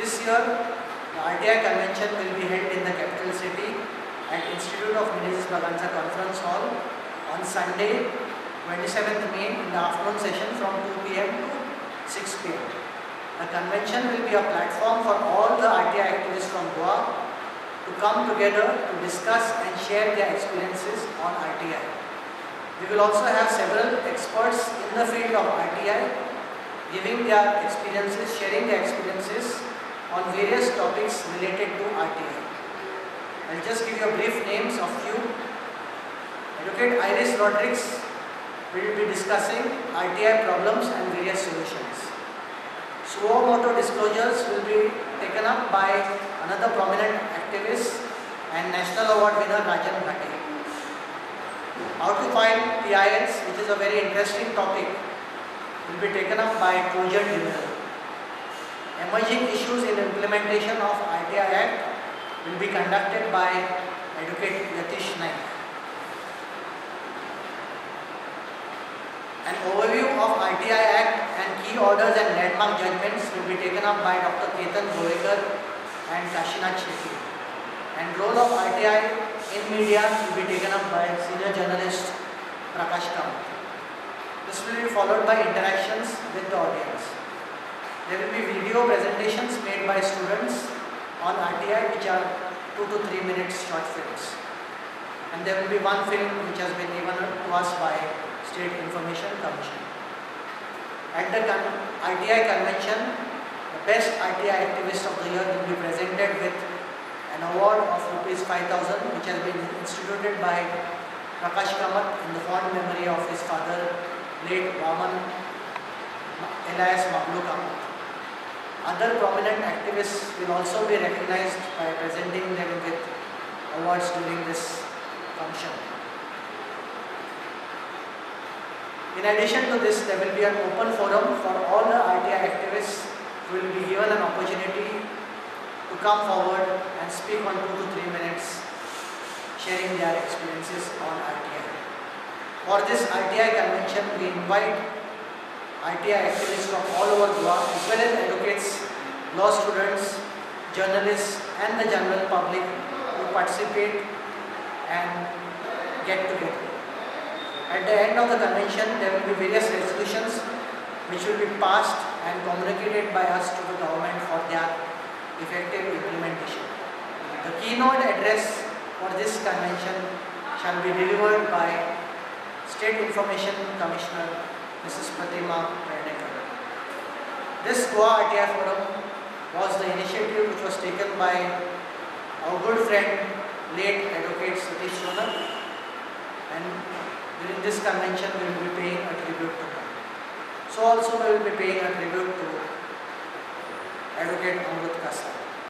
This year, the RTI convention will be held in the capital city at Institute of Ministers Braganza Conference Hall on Sunday, 27th May in the afternoon session from 2 p.m. to 6 p.m. The convention will be a platform for all the RTI activists from Goa to come together to discuss and share their experiences on RTI. We will also have several experts in the field of RTI giving their experiences, sharing their experiences on various topics related to RTI. I'll just give you a brief names of few. Advocate Iris Rodriguez will be discussing RTI problems and various solutions. Suo motu disclosures will be taken up by another prominent activist and national award winner Rajan Bhate. How to file PILs, which is a very interesting topic, will be taken up by Trojan General. Emerging issues in implementation of RTI Act will be conducted by Advocate Yatish Naik. An overview of RTI Act and key orders and landmark judgments will be taken up by Dr. Ketan Govekar and Kashinath Shetty. And role of RTI in media will be taken up by senior journalist Prakash Kamath. This will be followed by interactions with the audience. There will be video presentations made by students on RTI, which are 2 to 3 minutes short films. And there will be one film which has been given to us by State Information Commission. At the RTI convention, the best RTI activist of the year will be presented with an award of Rs 5,000, which has been instituted by Prakash Kamath in the fond memory of his father, late Vaman Elias Maglu Kamath. Other prominent activists will also be recognized by presenting them with awards during this function. In addition to this, there will be an open forum for all the RTI activists who will be given an opportunity to come forward and speak on 2 to 3 minutes, sharing their experiences on RTI. For this RTI convention, we invite RTI activists from all over Goa, as well as advocates, law students, journalists and the general public to participate and get together. At the end of the convention, there will be various resolutions which will be passed and communicated by us to the government for their effective implementation. The keynote address for this convention shall be delivered by State Information Commissioner Mrs. Pratima Pernekar. This Goa RTI Forum was the initiative which was taken by our good friend, late Advocate Satish Shonak, and during this convention we will be paying a tribute to him. So also we will be paying a tribute to Advocate Amrut Kasa.